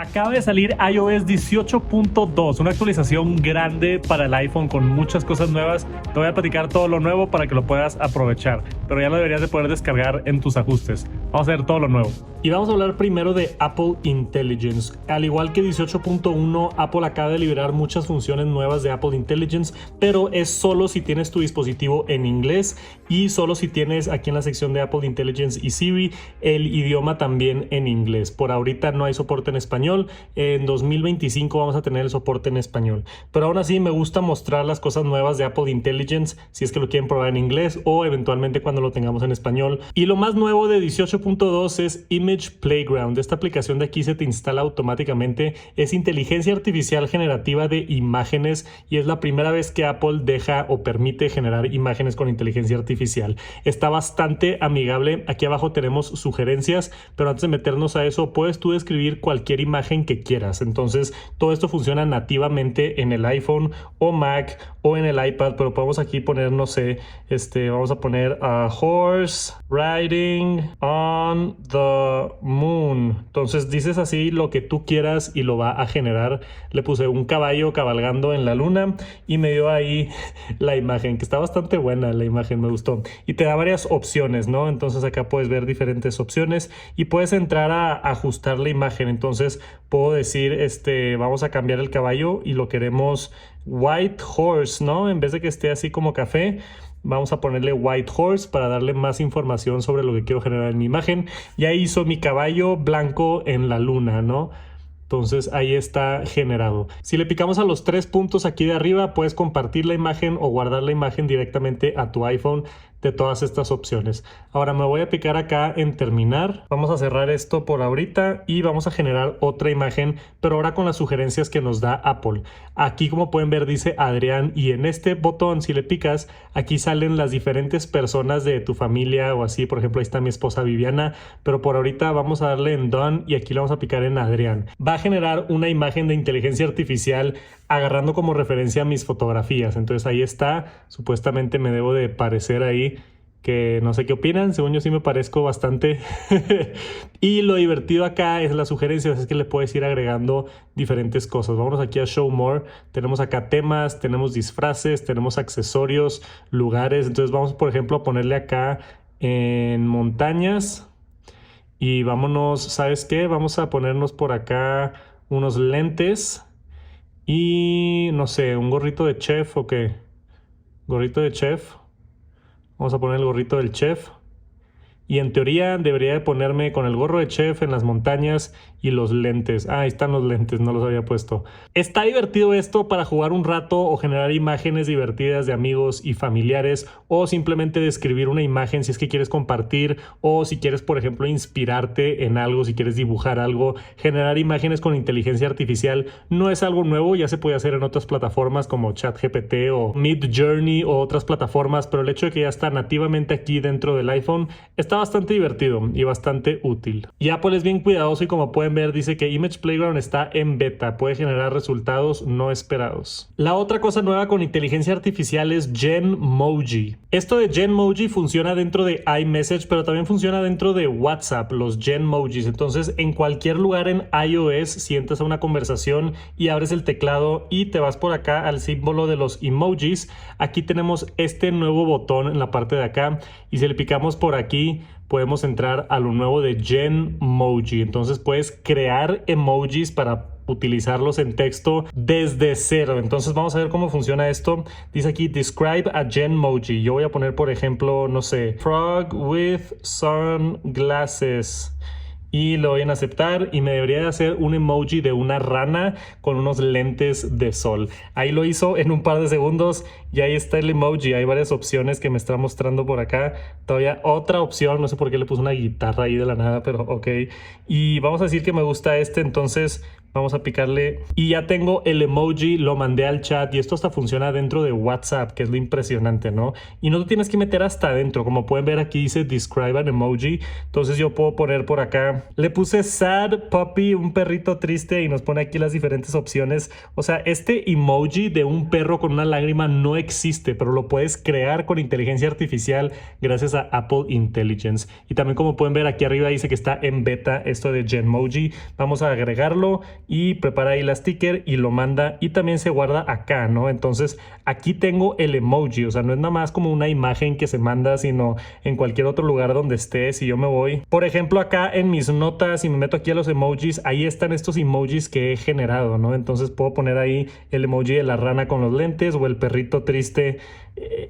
Acaba de salir iOS 18.2, una actualización grande para el iPhone con muchas cosas nuevas. Te voy a platicar todo lo nuevo para que lo puedas aprovechar, pero ya lo deberías de poder descargar en tus ajustes. Vamos a ver todo lo nuevo. Y vamos a hablar primero de Apple Intelligence. Al igual que 18.1, Apple acaba de liberar muchas funciones nuevas de Apple Intelligence, pero es solo si tienes tu dispositivo en inglés y solo si tienes aquí en la sección de Apple Intelligence y Siri el idioma también en inglés. Por ahorita no hay soporte en español. En 2025 vamos a tener el soporte en español, pero aún así me gusta mostrar las cosas nuevas de Apple Intelligence si es que lo quieren probar en inglés o eventualmente cuando lo tengamos en español. Y lo más nuevo de 18.2 es Image Playground. Esta aplicación de aquí se te instala automáticamente, es inteligencia artificial generativa de imágenes y es la primera vez que Apple deja o permite generar imágenes con inteligencia artificial. Está bastante amigable. Aquí abajo tenemos sugerencias, pero antes de meternos a eso, puedes tú describir cualquier imagen que quieras. Entonces todo esto funciona nativamente en el iPhone o Mac o en el iPad, pero podemos aquí poner, no sé, vamos a poner a horse riding on the moon. Entonces dices así lo que tú quieras y lo va a generar. Le puse un caballo cabalgando en la luna y me dio ahí la imagen, que está bastante buena la imagen, me gustó. Y te da varias opciones, ¿no? Entonces acá puedes ver diferentes opciones y puedes entrar a ajustar la imagen. Entonces puedo decir, vamos a cambiar el caballo y lo queremos white horse, ¿no? En vez de que esté así como café, vamos a ponerle white horse para darle más información sobre lo que quiero generar en mi imagen. Ya hizo mi caballo blanco en la luna, ¿no? Entonces ahí está generado. Si le picamos a los tres puntos aquí de arriba, puedes compartir la imagen o guardar la imagen directamente a tu iPhone de todas estas opciones. Ahora me voy a picar acá en terminar. Vamos a cerrar esto por ahorita y vamos a generar otra imagen, pero ahora con las sugerencias que nos da Apple. Aquí, como pueden ver, dice Adrián, y en este botón, si le picas, aquí salen las diferentes personas de tu familia o así. Por ejemplo, ahí está mi esposa Viviana, pero por ahorita vamos a darle en Done y aquí le vamos a picar en Adrián. Va a generar una imagen de inteligencia artificial agarrando como referencia mis fotografías. Entonces ahí está, supuestamente me debo de parecer ahí, que no sé qué opinan, según yo sí me parezco bastante. Y lo divertido acá es las sugerencias, es que le puedes ir agregando diferentes cosas. Vámonos aquí a Show More, tenemos acá temas, tenemos disfraces, tenemos accesorios, lugares. Entonces vamos, por ejemplo, a ponerle acá en montañas y vámonos, ¿sabes qué? Vamos a ponernos por acá unos lentes y no sé, un gorrito de chef o qué. Gorrito de chef. Vamos a poner el gorrito del chef. Y en teoría debería de ponerme con el gorro de chef en las montañas y los lentes. Ah, ahí están los lentes, no los había puesto. Está divertido esto para jugar un rato o generar imágenes divertidas de amigos y familiares, o simplemente describir una imagen si es que quieres compartir, o si quieres, por ejemplo, inspirarte en algo, si quieres dibujar algo. Generar imágenes con inteligencia artificial no es algo nuevo, ya se puede hacer en otras plataformas como ChatGPT o Midjourney o otras plataformas, pero el hecho de que ya está nativamente aquí dentro del iPhone está bastante divertido y bastante útil. Y Apple es bien cuidadoso y, como pueden ver, dice que Image Playground está en beta, puede generar resultados no esperados. La otra cosa nueva con inteligencia artificial es Genmoji. Esto de Genmoji funciona dentro de iMessage, pero también funciona dentro de WhatsApp, los Genmojis. Entonces, en cualquier lugar en iOS, si entras a una conversación y abres el teclado y te vas por acá al símbolo de los emojis, aquí tenemos este nuevo botón en la parte de acá, y si le picamos por aquí podemos entrar a lo nuevo de Genmoji. Entonces puedes crear emojis para utilizarlos en texto desde cero. Entonces vamos a ver cómo funciona esto. Dice aquí describe a Genmoji. Yo voy a poner, por ejemplo, no sé, frog with sunglasses. Y lo voy a aceptar y me debería de hacer un emoji de una rana con unos lentes de sol. Ahí lo hizo en un par de segundos y ahí está el emoji. Hay varias opciones que me está mostrando por acá. Todavía otra opción, no sé por qué le puse una guitarra ahí de la nada, pero ok. Y vamos a decir que me gusta entonces Vamos a picarle y ya tengo el emoji, lo mandé al chat y esto hasta funciona dentro de WhatsApp, que es lo impresionante, ¿no? Y no te tienes que meter hasta adentro. Como pueden ver aquí dice describe an emoji. Entonces yo puedo poner por acá, le puse sad puppy, un perrito triste, y nos pone aquí las diferentes opciones. O sea, este emoji de un perro con una lágrima no existe, pero lo puedes crear con inteligencia artificial gracias a Apple Intelligence. Y también, como pueden ver aquí arriba dice que está en beta esto de Genmoji. Vamos a agregarlo y prepara ahí la sticker y lo manda, y también se guarda acá, ¿no? Entonces aquí tengo el emoji, o sea, no es nada más como una imagen que se manda, sino en cualquier otro lugar donde esté. Si yo me voy, por ejemplo, acá en mis notas y me meto aquí a los emojis, ahí están estos emojis que he generado, ¿no? Entonces puedo poner ahí el emoji de la rana con los lentes o el perrito triste,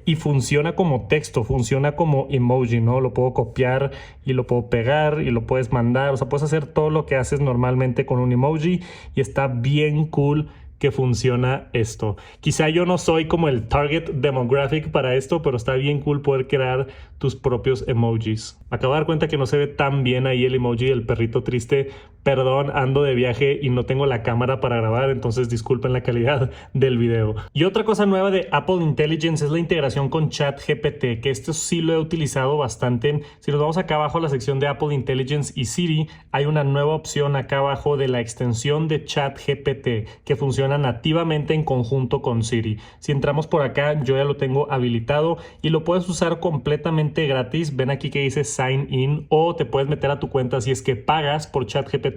y funciona como texto, funciona como emoji, ¿no? Lo puedo copiar y lo puedo pegar y lo puedes mandar. O sea, puedes hacer todo lo que haces normalmente con un emoji y está bien cool que funciona esto. Quizá yo no soy como el target demographic para esto, pero está bien cool poder crear tus propios emojis. Me acabo de dar cuenta que no se ve tan bien ahí el emoji del perrito triste. Perdón, ando de viaje y no tengo la cámara para grabar, entonces disculpen la calidad del video. Y otra cosa nueva de Apple Intelligence es la integración con ChatGPT, que esto sí lo he utilizado bastante. Si nos vamos acá abajo a la sección de Apple Intelligence y Siri, hay una nueva opción acá abajo de la extensión de ChatGPT que funciona nativamente en conjunto con Siri. Si entramos por acá, yo ya lo tengo habilitado y lo puedes usar completamente gratis. Ven aquí que dice Sign In, o te puedes meter a tu cuenta si es que pagas por ChatGPT.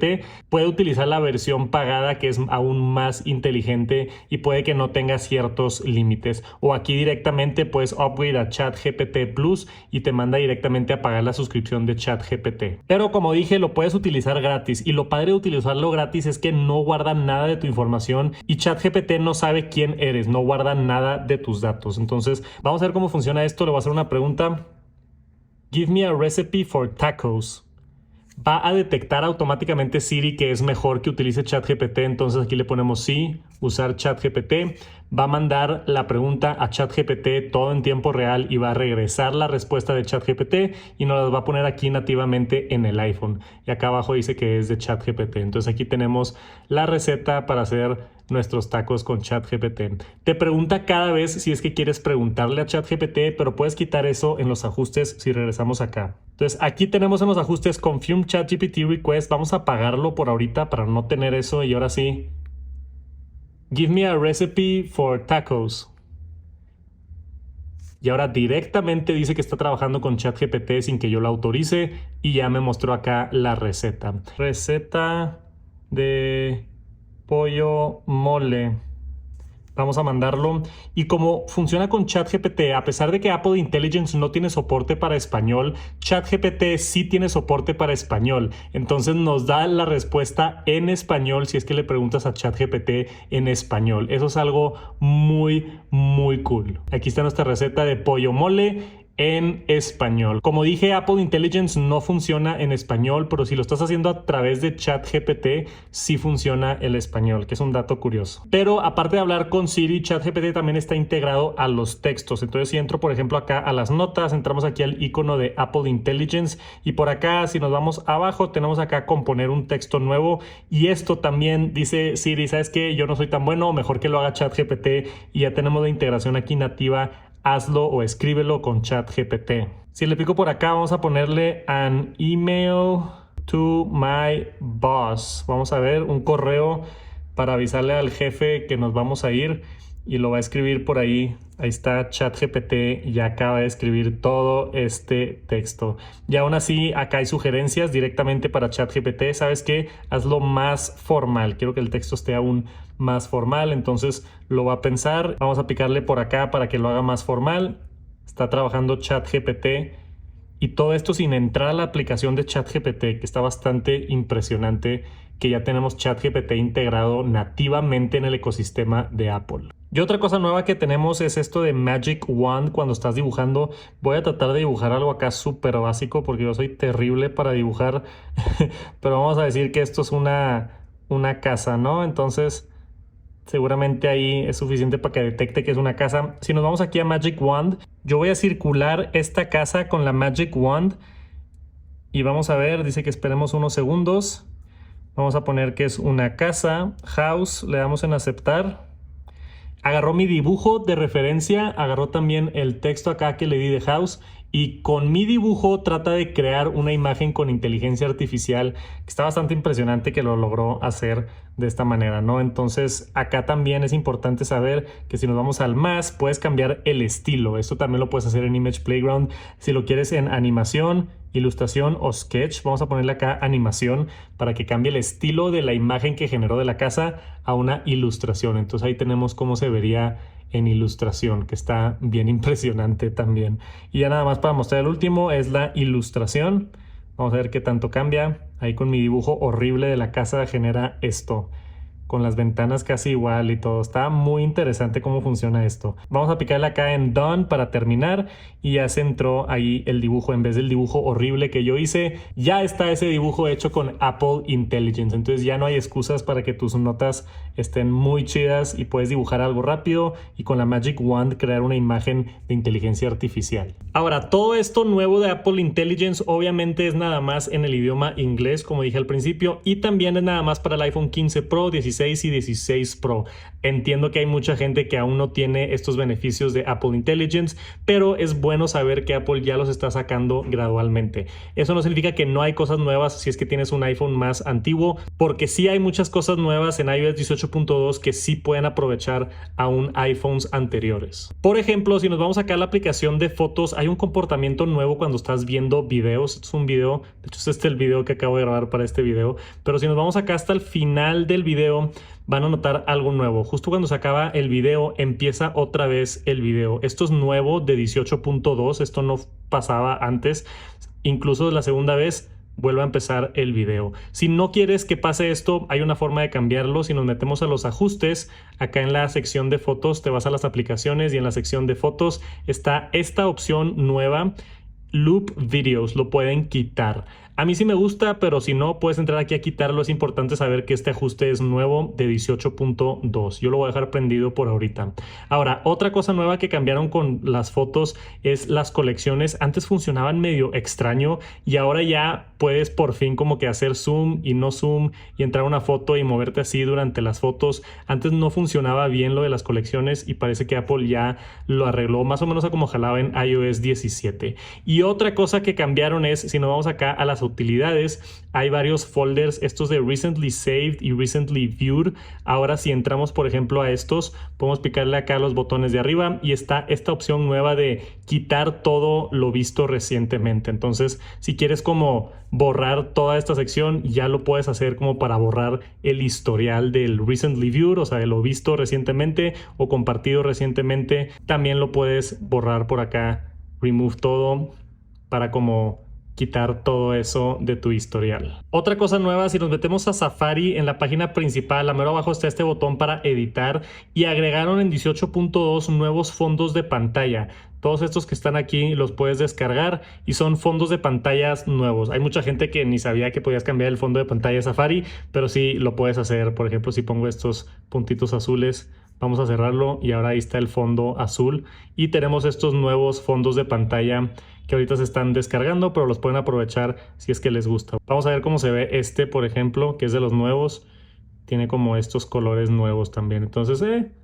Puede utilizar la versión pagada, que es aún más inteligente y puede que no tenga ciertos límites. O aquí directamente puedes upgrade a ChatGPT Plus y te manda directamente a pagar la suscripción de ChatGPT. Pero como dije, lo puedes utilizar gratis, y lo padre de utilizarlo gratis es que no guarda nada de tu información y ChatGPT no sabe quién eres, no guarda nada de tus datos. Entonces vamos a ver cómo funciona esto. Le voy a hacer una pregunta. Give me a recipe for tacos. Va a detectar automáticamente Siri que es mejor que utilice ChatGPT. Entonces aquí le ponemos sí, usar ChatGPT. Va a mandar la pregunta a ChatGPT todo en tiempo real y va a regresar la respuesta de ChatGPT y nos las va a poner aquí nativamente en el iPhone. Y acá abajo dice que es de ChatGPT. Entonces aquí tenemos la receta para hacer nuestros tacos con ChatGPT. Te pregunta cada vez si es que quieres preguntarle a ChatGPT, pero puedes quitar eso en los ajustes si regresamos acá. Entonces aquí tenemos en los ajustes Confirm ChatGPT Request. Vamos a apagarlo por ahorita para no tener eso, y ahora sí, give me a recipe for tacos. Y ahora directamente dice que está trabajando con ChatGPT sin que yo lo autorice, y ya me mostró acá la receta. Receta de pollo mole. Vamos a mandarlo. Y como funciona con ChatGPT, a pesar de que Apple Intelligence no tiene soporte para español, ChatGPT sí tiene soporte para español. Entonces nos da la respuesta en español si es que le preguntas a ChatGPT en español. Eso es algo muy, muy cool. Aquí está nuestra receta de pollo mole en español. Como dije, Apple Intelligence no funciona en español, pero si lo estás haciendo a través de ChatGPT, sí funciona el español, que es un dato curioso. Pero aparte de hablar con Siri, ChatGPT también está integrado a los textos. Entonces, si entro, por ejemplo, acá a las notas, entramos aquí al icono de Apple Intelligence, y por acá, si nos vamos abajo, tenemos acá componer un texto nuevo, y esto también dice Siri, ¿sabes qué? Yo no soy tan bueno, mejor que lo haga ChatGPT, y ya tenemos la integración aquí nativa. Hazlo o escríbelo con ChatGPT. Si le pico por acá, vamos a ponerle an email to my boss. Vamos a ver, un correo para avisarle al jefe que nos vamos a ir, y lo va a escribir por ahí. Ahí está ChatGPT, ya acaba de escribir todo este texto. Y aún así, acá hay sugerencias directamente para ChatGPT. ¿Sabes qué? Hazlo más formal. Quiero que el texto esté aún más formal, entonces lo va a pensar. Vamos a picarle por acá para que lo haga más formal. Está trabajando ChatGPT, y todo esto sin entrar a la aplicación de ChatGPT, que está bastante impresionante que ya tenemos ChatGPT integrado nativamente en el ecosistema de Apple. Y otra cosa nueva que tenemos es esto de Magic Wand cuando estás dibujando. Voy a tratar de dibujar algo acá súper básico porque yo soy terrible para dibujar, pero vamos a decir que esto es una casa, ¿no? Entonces seguramente ahí es suficiente para que detecte que es una casa. Si nos vamos aquí a Magic Wand, yo voy a circular esta casa con la Magic Wand y vamos a ver, dice que esperemos unos segundos. Vamos a poner que es una casa, house, le damos en aceptar. Agarró mi dibujo de referencia, agarró también el texto acá que le di de house y con mi dibujo trata de crear una imagen con inteligencia artificial que está bastante impresionante que lo logró hacer de esta manera, ¿no? Entonces acá también es importante saber que si nos vamos al más, puedes cambiar el estilo. Esto también lo puedes hacer en Image Playground. Si lo quieres en animación, ilustración o sketch, vamos a ponerle acá animación para que cambie el estilo de la imagen que generó de la casa a una ilustración. Entonces ahí tenemos cómo se vería en ilustración, que está bien impresionante también. Y ya nada más para mostrar el último es la ilustración. Vamos a ver qué tanto cambia. Ahí con mi dibujo horrible de la casa genera esto, con las ventanas casi igual y todo. Está muy interesante cómo funciona esto. Vamos a picarle acá en Done para terminar y ya se entró ahí el dibujo. En vez del dibujo horrible que yo hice, ya está ese dibujo hecho con Apple Intelligence. Entonces ya no hay excusas para que tus notas estén muy chidas y puedes dibujar algo rápido y con la Magic Wand crear una imagen de inteligencia artificial. Ahora, todo esto nuevo de Apple Intelligence obviamente es nada más en el idioma inglés, como dije al principio, y también es nada más para el iPhone 15 Pro, 16 y 16 Pro. Entiendo que hay mucha gente que aún no tiene estos beneficios de Apple Intelligence, pero es bueno saber que Apple ya los está sacando gradualmente. Eso no significa que no hay cosas nuevas si es que tienes un iPhone más antiguo, porque sí hay muchas cosas nuevas en iOS 18.2 que sí pueden aprovechar aún iPhones anteriores. Por ejemplo, si nos vamos acá a la aplicación de fotos, hay un comportamiento nuevo cuando estás viendo videos. Esto es un video, de hecho este es el video que acabo de grabar para este video, pero si nos vamos acá hasta el final del video, van a notar algo nuevo. Justo cuando se acaba el video, empieza otra vez el video. Esto es nuevo de 18.2, esto no pasaba antes. Incluso la segunda vez vuelve a empezar el video. Si no quieres que pase esto, hay una forma de cambiarlo. Si nos metemos a los ajustes, acá en la sección de fotos, te vas a las aplicaciones y en la sección de fotos está esta opción nueva, Loop Videos, lo pueden quitar. A mí sí me gusta, pero si no, puedes entrar aquí a quitarlo. Es importante saber que este ajuste es nuevo de 18.2. Yo lo voy a dejar prendido por ahorita. Ahora, otra cosa nueva que cambiaron con las fotos es las colecciones. Antes funcionaban medio extraño y ahora ya puedes por fin como que hacer zoom y no zoom y entrar a una foto y moverte así durante las fotos. Antes no funcionaba bien lo de las colecciones y parece que Apple ya lo arregló más o menos a como jalaba en iOS 17. Y otra cosa que cambiaron es, si nos vamos acá a las utilidades, hay varios folders, estos de Recently Saved y Recently Viewed. Ahora si entramos por ejemplo a estos, podemos picarle acá los botones de arriba y está esta opción nueva de quitar todo lo visto recientemente. Entonces si quieres como borrar toda esta sección, ya lo puedes hacer como para borrar el historial del Recently Viewed, o sea, de lo visto recientemente o compartido recientemente. También lo puedes borrar por acá, remove todo, para como quitar todo eso de tu historial. Otra cosa nueva, si nos metemos a Safari en la página principal, a mero abajo está este botón para editar y agregaron en 18.2 nuevos fondos de pantalla. Todos estos que están aquí los puedes descargar y son fondos de pantallas nuevos. Hay mucha gente que ni sabía que podías cambiar el fondo de pantalla de Safari, pero sí lo puedes hacer. Por ejemplo, si pongo estos puntitos azules, vamos a cerrarlo y ahora ahí está el fondo azul y tenemos estos nuevos fondos de pantalla que ahorita se están descargando, pero los pueden aprovechar si es que les gusta. Vamos a ver cómo se ve este, por ejemplo, que es de los nuevos. Tiene como estos colores nuevos también. Entonces,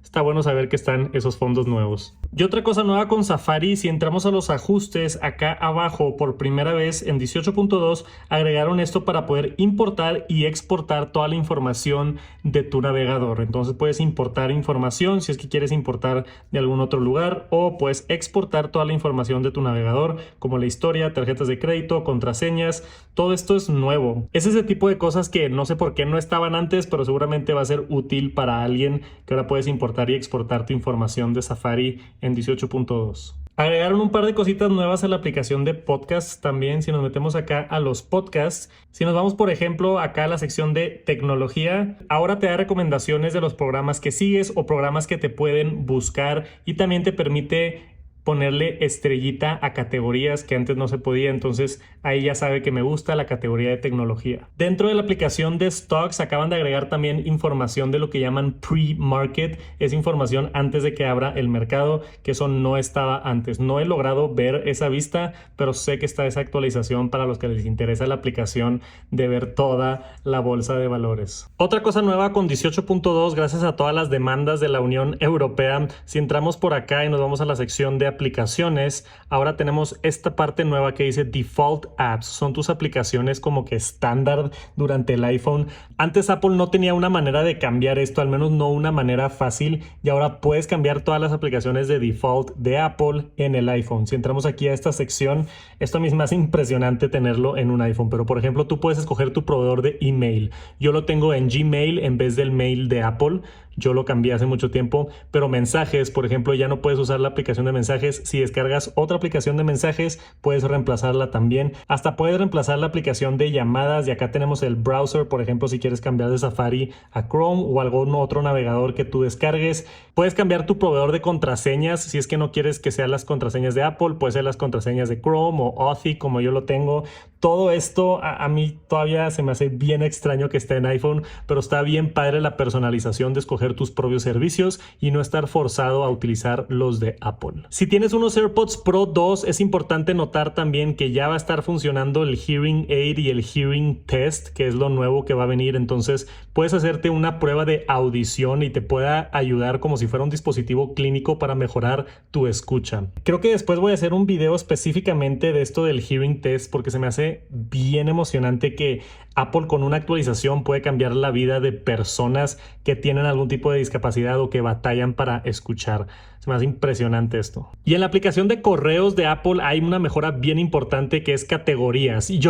está bueno saber que están esos fondos nuevos. Y otra cosa nueva con Safari, si entramos a los ajustes, acá abajo, por primera vez en 18.2, agregaron esto para poder importar y exportar toda la información de tu navegador. Entonces puedes importar información si es que quieres importar de algún otro lugar o puedes exportar toda la información de tu navegador, como la historia, tarjetas de crédito, contraseñas. Todo esto es nuevo. Es ese tipo de cosas que no sé por qué no estaban antes, pero seguramente va a ser útil para alguien que ahora puedes importar y exportar tu información de Safari en 18.2. Agregaron un par de cositas nuevas a la aplicación de podcasts también. Si nos metemos acá a los podcasts, si nos vamos por ejemplo acá a la sección de tecnología, ahora te da recomendaciones de los programas que sigues o programas que te pueden buscar y también te permite ponerle estrellita a categorías que antes no se podía. Entonces ahí ya sabe que me gusta la categoría de tecnología. Dentro de la aplicación de Stocks acaban de agregar también información de lo que llaman pre-market. Es información antes de que abra el mercado, que eso no estaba antes. No he logrado ver esa vista, pero sé que está esa actualización para los que les interesa la aplicación de ver toda la bolsa de valores. Otra cosa nueva con 18.2, gracias a todas las demandas de la Unión Europea, si entramos por acá y nos vamos a la sección de aplicaciones, ahora tenemos esta parte nueva que dice Default Apps. Son tus aplicaciones como que estándar durante el iPhone. Antes Apple no tenía una manera de cambiar esto, al menos no una manera fácil, y ahora puedes cambiar todas las aplicaciones de default de Apple en el iPhone. Si entramos aquí a esta sección, esto a mí es más impresionante tenerlo en un iPhone, pero por ejemplo tú puedes escoger tu proveedor de email. Yo lo tengo en Gmail en vez del mail de Apple. Yo lo cambié hace mucho tiempo, pero mensajes, por ejemplo, ya no puedes usar la aplicación de mensajes. Si descargas otra aplicación de mensajes, puedes reemplazarla también. Hasta puedes reemplazar la aplicación de llamadas, y acá tenemos el browser, por ejemplo, si quieres cambiar de Safari a Chrome o algún otro navegador que tú descargues. Puedes cambiar tu proveedor de contraseñas, si es que no quieres que sean las contraseñas de Apple, puede ser las contraseñas de Chrome o Authy, como yo lo tengo. Todo esto a mí todavía se me hace bien extraño que esté en iPhone, pero está bien padre la personalización de escoger tus propios servicios y no estar forzado a utilizar los de Apple. Si tienes unos AirPods Pro 2, es importante notar también que ya va a estar funcionando el Hearing Aid y el Hearing Test, que es lo nuevo que va a venir. Entonces puedes hacerte una prueba de audición y te pueda ayudar como si fuera un dispositivo clínico para mejorar tu escucha. Creo que después voy a hacer un video específicamente de esto del Hearing Test, porque se me hace bien emocionante que Apple con una actualización puede cambiar la vida de personas que tienen algún tipo de discapacidad o que batallan para escuchar. Se me hace impresionante esto. Y en la aplicación de correos de Apple hay una mejora bien importante que es categorías. Y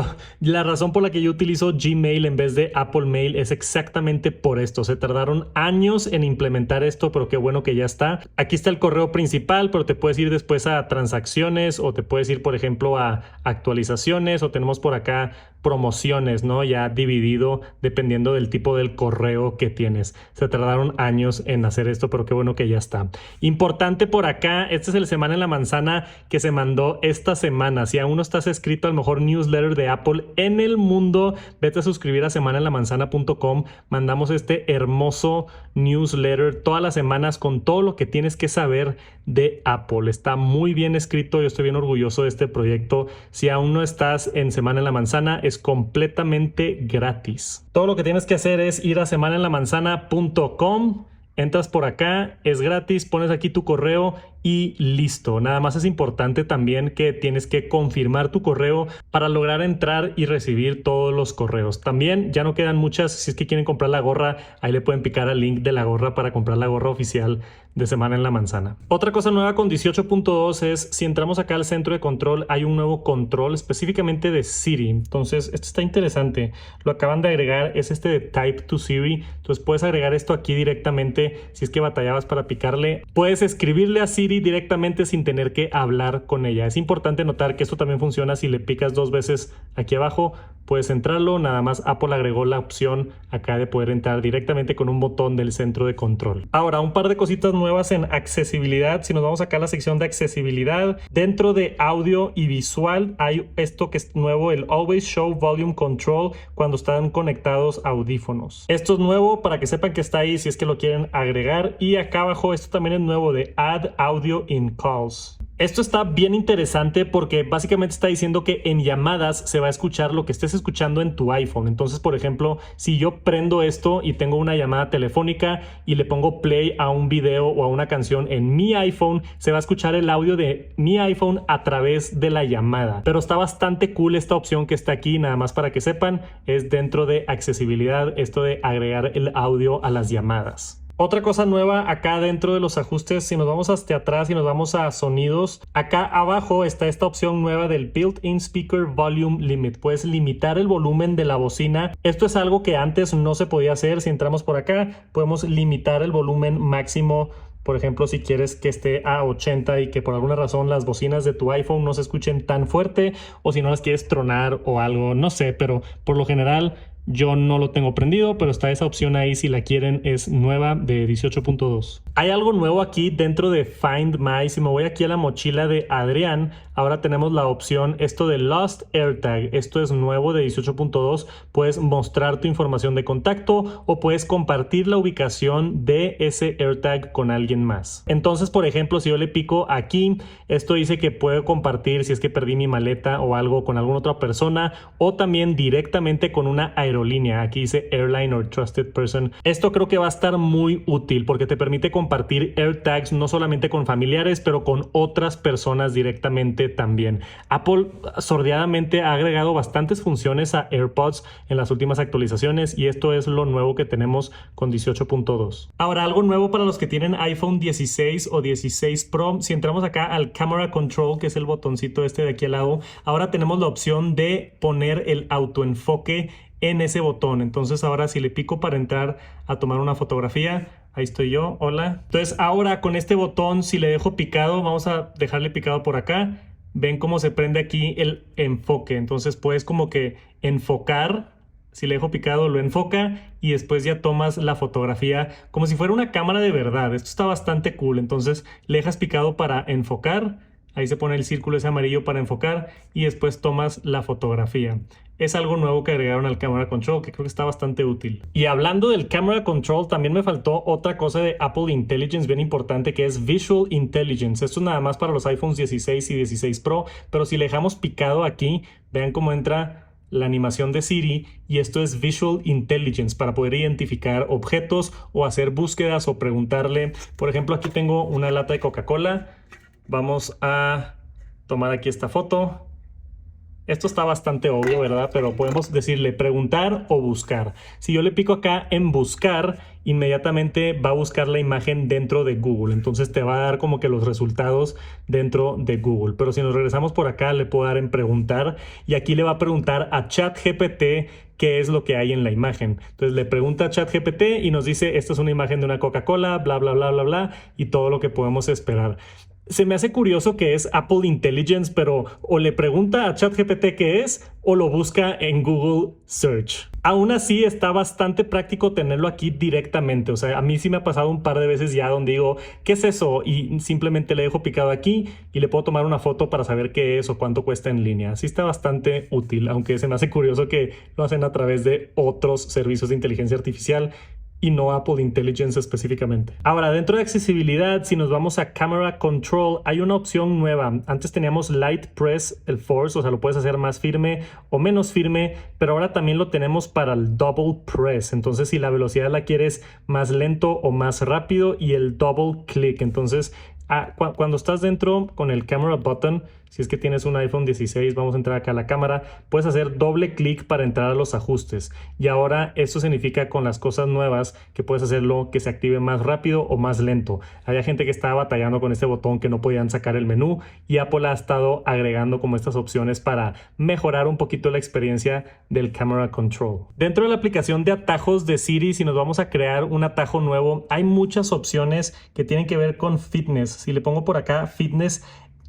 la razón por la que yo utilizo Gmail en vez de Apple Mail es exactamente por esto. Se tardaron años en implementar esto, pero qué bueno que ya está. Aquí está el correo principal, pero te puedes ir después a transacciones, o te puedes ir, por ejemplo, a actualizaciones, o tenemos por acá promociones, ¿no? Ya dividido dependiendo del tipo del correo que tienes. Se tardaron años en hacer esto, pero qué bueno que ya está. Importante por acá, este es el Semana en la Manzana que se mandó esta semana. Si aún no estás inscrito al mejor newsletter de Apple en el mundo, vete a suscribir a semanaenlamanzana.com. Mandamos este hermoso newsletter todas las semanas con todo lo que tienes que saber de Apple. Está muy bien escrito, yo estoy bien orgulloso de este proyecto. Si aún no estás en Semana en la Manzana, es completamente gratis. Todo lo que tienes que hacer es ir a semanaenlamanzana.com. Entras por acá, es gratis, pones aquí tu correo y listo. Nada más es importante también que tienes que confirmar tu correo para lograr entrar y recibir todos los correos. También ya no quedan muchas. Si es que quieren comprar la gorra, ahí le pueden picar al link de la gorra para comprar la gorra oficial de Semana en la Manzana. Otra cosa nueva con 18.2 es, si entramos acá al centro de control, hay un nuevo control específicamente de Siri. Entonces, esto está interesante. Lo acaban de agregar, es este de Type to Siri. Entonces, puedes agregar esto aquí directamente. Si es que batallabas para picarle, puedes escribirle a Siri directamente sin tener que hablar con ella. Es importante notar que esto también funciona si le picas 2 veces aquí abajo. Puedes entrarlo, nada más Apple agregó la opción acá de poder entrar directamente con un botón del centro de control. Ahora, un par de cositas nuevas en accesibilidad. Si nos vamos acá a la sección de accesibilidad, dentro de audio y visual hay esto que es nuevo, el Always Show Volume Control cuando están conectados audífonos. Esto es nuevo para que sepan que está ahí si es que lo quieren agregar. Y acá abajo esto también es nuevo, de Add Audio in Calls. Esto está bien interesante porque básicamente está diciendo que en llamadas se va a escuchar lo que estés escuchando en tu iPhone. Entonces, por ejemplo, si yo prendo esto y tengo una llamada telefónica y le pongo play a un video o a una canción en mi iPhone, se va a escuchar el audio de mi iPhone a través de la llamada. Pero está bastante cool esta opción que está aquí, nada más para que sepan, es dentro de accesibilidad, esto de agregar el audio a las llamadas. Otra cosa nueva acá dentro de los ajustes, si nos vamos hacia atrás y nos vamos a sonidos, acá abajo está esta opción nueva del Built-in Speaker Volume Limit. Puedes limitar el volumen de la bocina. Esto es algo que antes no se podía hacer. Si entramos por acá, podemos limitar el volumen máximo. Por ejemplo, si quieres que esté a 80 y que por alguna razón las bocinas de tu iPhone no se escuchen tan fuerte, o si no las quieres tronar o algo, no sé, pero por lo general Yo no lo tengo prendido, pero está esa opción ahí si la quieren, es nueva de 18.2. Hay algo nuevo aquí dentro de Find My. Si me voy aquí a la mochila de Adrián, ahora tenemos la opción esto de Lost AirTag. Esto es nuevo de 18.2. Puedes mostrar tu información de contacto o puedes compartir la ubicación de ese AirTag con alguien más. Entonces, por ejemplo, si yo le pico aquí, esto dice que puedo compartir si es que perdí mi maleta o algo con alguna otra persona o también directamente con una aerolínea. Aquí dice Airline or Trusted Person. Esto creo que va a estar muy útil porque te permite compartir AirTags no solamente con familiares, pero con otras personas directamente también. Apple sordeadamente ha agregado bastantes funciones a AirPods en las últimas actualizaciones y esto es lo nuevo que tenemos con 18.2. Ahora, algo nuevo para los que tienen iPhone 16 o 16 Pro. Si entramos acá al Camera Control, que es el botoncito este de aquí al lado, ahora tenemos la opción de poner el autoenfoque en ese botón. Entonces ahora si le pico para entrar a tomar una fotografía, ahí estoy yo, hola. Entonces ahora con este botón, si le dejo picado, vamos a dejarle picado por acá, ven cómo se prende aquí el enfoque. Entonces puedes como que enfocar, si le dejo picado lo enfoca y después ya tomas la fotografía como si fuera una cámara de verdad. Esto está bastante cool. Entonces le dejas picado para enfocar, ahí se pone el círculo ese amarillo para enfocar y después tomas la fotografía. Es algo nuevo que agregaron al Camera Control que creo que está bastante útil. Y hablando del Camera Control, también me faltó otra cosa de Apple Intelligence bien importante que es Visual Intelligence. Esto es nada más para los iPhones 16 y 16 Pro, pero si le dejamos picado aquí, vean cómo entra la animación de Siri y esto es Visual Intelligence para poder identificar objetos o hacer búsquedas o preguntarle. Por ejemplo, aquí tengo una lata de Coca-Cola. Vamos a tomar aquí esta foto. Esto está bastante obvio, ¿verdad? Pero podemos decirle preguntar o buscar. Si yo le pico acá en buscar, inmediatamente va a buscar la imagen dentro de Google. Entonces te va a dar como que los resultados dentro de Google. Pero si nos regresamos por acá, le puedo dar en preguntar y aquí le va a preguntar a ChatGPT qué es lo que hay en la imagen. Entonces le pregunta a ChatGPT y nos dice, esta es una imagen de una Coca-Cola, bla, bla, bla, bla, bla, y todo lo que podemos esperar. Se me hace curioso que es Apple Intelligence, pero o le pregunta a ChatGPT qué es o lo busca en Google Search. Aún así está bastante práctico tenerlo aquí directamente. O sea, a mí sí me ha pasado un par de veces ya donde digo, ¿qué es eso? Y simplemente le dejo picado aquí y le puedo tomar una foto para saber qué es o cuánto cuesta en línea. Sí está bastante útil, aunque se me hace curioso que lo hacen a través de otros servicios de inteligencia artificial y no Apple Intelligence específicamente. Ahora, dentro de accesibilidad, si nos vamos a Camera Control, hay una opción nueva. Antes teníamos Light Press, el Force, o sea, lo puedes hacer más firme o menos firme, pero ahora también lo tenemos para el Double Press. Entonces, si la velocidad la quieres más lento o más rápido y el Double Click. Entonces, cuando estás dentro con el Camera Button, si es que tienes un iPhone 16, vamos a entrar acá a la cámara, puedes hacer doble clic para entrar a los ajustes. Y ahora esto significa con las cosas nuevas que puedes hacerlo que se active más rápido o más lento. Había gente que estaba batallando con este botón que no podían sacar el menú y Apple ha estado agregando como estas opciones para mejorar un poquito la experiencia del Camera Control. Dentro de la aplicación de atajos de Siri, si nos vamos a crear un atajo nuevo, hay muchas opciones que tienen que ver con fitness. Si le pongo por acá fitness,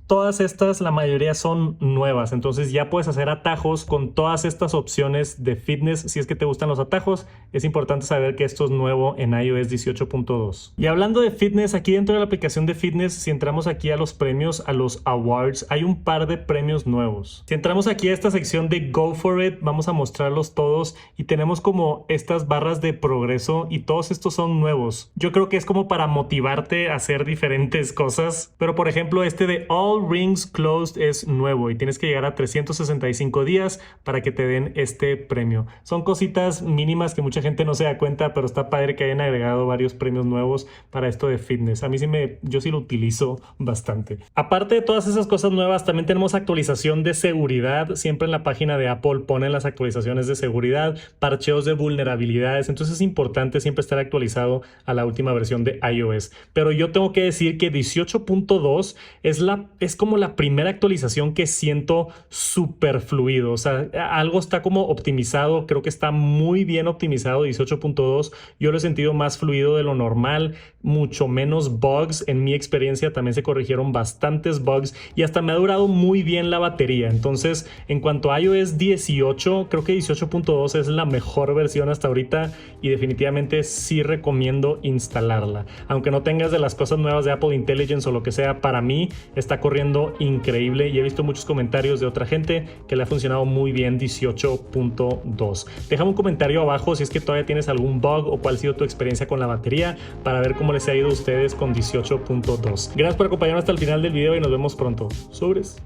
todas estas, la mayoría son nuevas, entonces ya puedes hacer atajos con todas estas opciones de fitness. Si es que te gustan los atajos, es importante saber que esto es nuevo en iOS 18.2. Y hablando de fitness, aquí dentro de la aplicación de fitness, si entramos aquí a los premios, a los awards, hay un par de premios nuevos. Si entramos aquí a esta sección de Go For It, vamos a mostrarlos todos y tenemos como estas barras de progreso y todos estos son nuevos. Yo creo que es como para motivarte a hacer diferentes cosas, pero por ejemplo este de All Rings Closed es nuevo y tienes que llegar a 365 días para que te den este premio. Son cositas mínimas que mucha gente no se da cuenta, pero está padre que hayan agregado varios premios nuevos para esto de fitness. A mí yo sí lo utilizo bastante. Aparte de todas esas cosas nuevas, también tenemos actualización de seguridad. Siempre en la página de Apple ponen las actualizaciones de seguridad, parcheos de vulnerabilidades. Entonces es importante siempre estar actualizado a la última versión de iOS. Pero yo tengo que decir que 18.2 es es como la primera actualización que siento súper fluido. O sea, algo está como optimizado. Creo que está muy bien optimizado 18.2. Yo lo he sentido más fluido de lo normal, mucho menos bugs. En mi experiencia también se corrigieron bastantes bugs y hasta me ha durado muy bien la batería. Entonces, en cuanto a iOS 18, creo que 18.2 es la mejor versión hasta ahorita y definitivamente sí recomiendo instalarla. Aunque no tengas de las cosas nuevas de Apple Intelligence o lo que sea, para mí está corriendo increíble y he visto muchos comentarios de otra gente que le ha funcionado muy bien 18.2. Déjame un comentario abajo si es que todavía tienes algún bug o cuál ha sido tu experiencia con la batería para ver cómo les ha ido a ustedes con 18.2. Gracias por acompañarnos hasta el final del video y nos vemos pronto. Sobres.